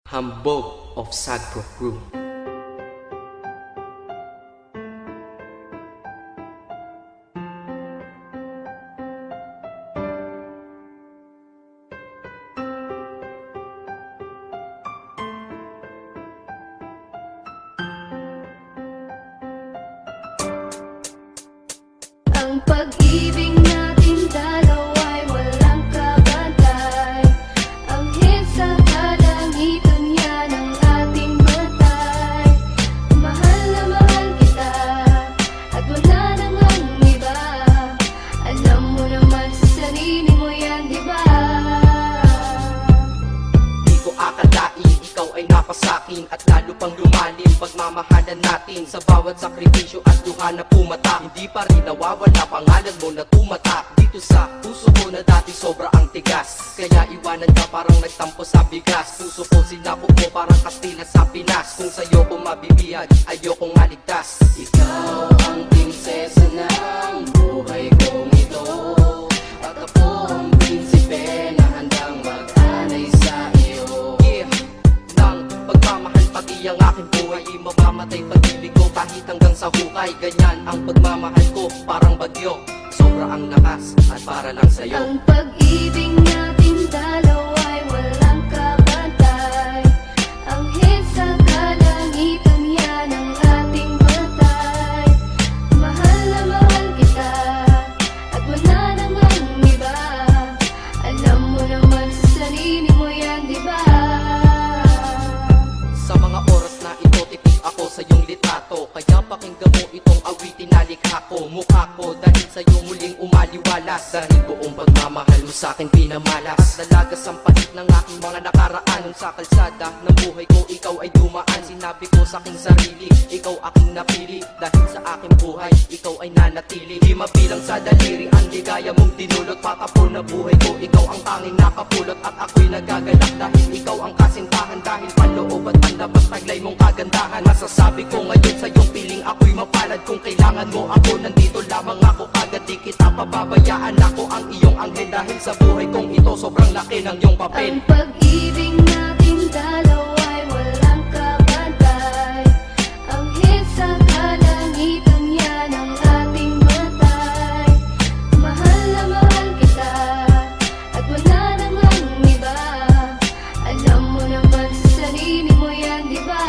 Hambog of Sagpro Crew. Ang pag-ibig natin dalawa ay walang kabantay. Ang hit sa kalangitan yan ang ating matay. Mahal na mahal kita at wala nang ang iba. Alam mo naman sa sarili mo yan, di ba? Di ko akalain, ikaw ay napasakin at lalo pang lumalim pagmamahalan natin. Sa bawat sakripisyo at luha na pumata, hindi pa rin nawawala pangalan mo na tumatak dito sa puso ko na dati sobra ang tigas. Kaya iwanan ka parang nagtampo sa bigas. Puso ko sinapok mo parang Kastila sa Pinas. Kung sa'yo ko mabibihag, ayokong maligtas. Ikaw ang prinsesa ng buhay kong ito, at ako ang prinsipe na handang mag-anay sa iyo. Yeah, ng pagmamahal pati ang aking buhay, mamamatay pag-ibig ko kahit hanggang sa hukay. Ganyan ang pagmamahal ko, parang bagyo, sobra ang lakas at para lang sa'yo. Ang pag-ibig natin dalawa ay walang kabantay. Ang hit sa kalangitan yan ang ating matay. Mahal na mahal kita at wala nang ang iba. Alam mo naman sa sarili mo yan, di ba? Sa mga oras na ito, titig ako sa iyong litrato. Kaya pakinggan mo itong awitin na likha ko. Mukha ko dahil sa'yo muling umaliwalas. Dahil buong pagmamahal mo sa'kin pinamalas. Nalagas ang pait ng aking mga nakaraan. Nung sa kalsada ng buhay ko, ikaw ay dumaan. Sinabi ko sa aking sarili, ikaw aking napili. Dahil sa aking buhay, ikaw ay nanatili. Di mabilang sa daliri ang ligaya mong dinulot. Patapon na buhay ko, ikaw ang tanging nakapulot. At ako'y nagagalak dahil ikaw ang kasintahan. Dahil panloob at panlabas taglay mong kagandahan. Masasabi ko ngayon sa iyong piling ako'y mapalad. Kung kailangan mo ako, nandito lamang ako. Kagad di kita pababayaan, ako ang iyong anghel. Dahil sa buhay kong ito, sobrang laki ng iyong papel. Ang pag-ibig natin dalawa ay walang kabantay. Ang hit sa kalangitan yan ang ating matay. Mahal na mahal kita at wala nang ang iba. Alam mo naman sa sarili mo yan, di ba?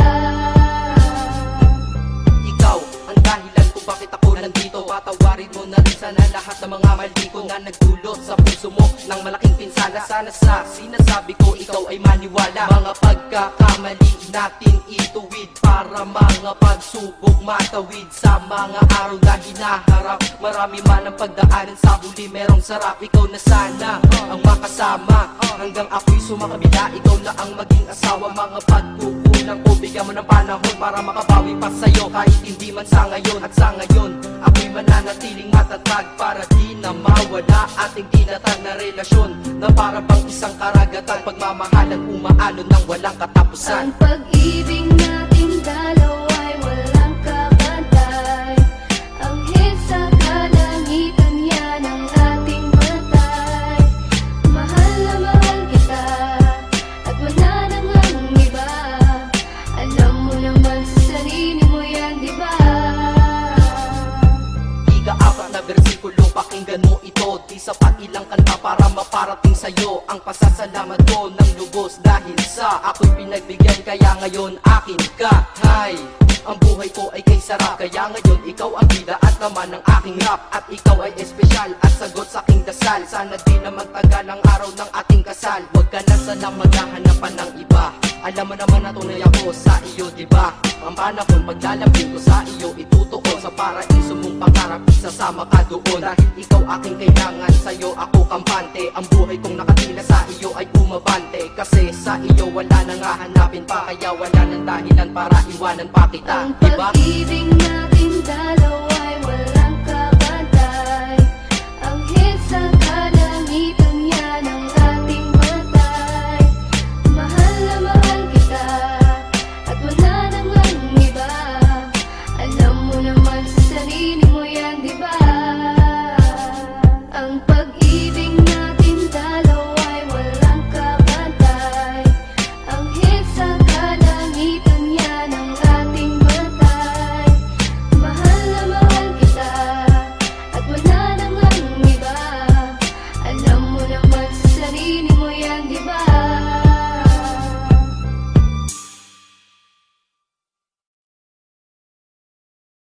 Ikaw ang dahilan kung bakit ako nandito. Patawarin mo na rin sana lahat ng mga mali ko na nagdulot sa puso mo ng malaking pinsala. Sana sa sinasabi ko ikaw ay maniwala. Mga pagkakamali natin ituwid para mga pagsubok matawid. Sa mga araw na hinaharap, marami man ang pagdaanan. Sa huli merong sarap, ikaw na sana ang makasama. Hanggang ako'y sumakabila, ikaw na ang maging asawa. Mga pagkukulang ko, bigyan mo ng panahon para makabawi pa sa'yo. Kahit hindi man sa ngayon, at sa ngayon ako'y mananatiling matatag para di na mawala ating tinatag na relasyon na para bang isang karagatan. Pagmamahalan umaalon ng walang katapusan. Ang pag-ibig natin dalawa ay walang kabantay. Ang hit sa kalangitan yan ang ating matay. Mahal na mahal kita at wala nang ang iba. Alam mo naman sa sarili mo yan, di ba? Ika-apat na bersikulo, pakinggan mo ito. Di sapat ilang kanta para maparating sa'yo ang pasasalamat ko ng lubos. Dahil sa ako'y pinagbigyan, kaya ngayon akin ka. Hay, ang buhay ko ay kay sarap. Kaya ngayon ikaw ang bida at naman ng aking rap. At ikaw ay espesyal at sagot sa aking dasal. Sana di naman tagal ang araw ng ating kasal. Huwag ka na sanang maghahanapan ng iba. Alam mo naman na tunay ako sa iyo, diba? Ang panahon paglalambing ko sa iyo, itutuon sa paraiso mong pangarap, isasama ka doon. Dahil ikaw aking kailangan, sa'yo ako kampante. Ang buhay kong nakatila sa iyo ay umabante. Kasi sa iyo wala nang hahanapin pa. Kaya wala nang dahilan para iwanan pa kita, Ang diba? pag-ibig natin dalawa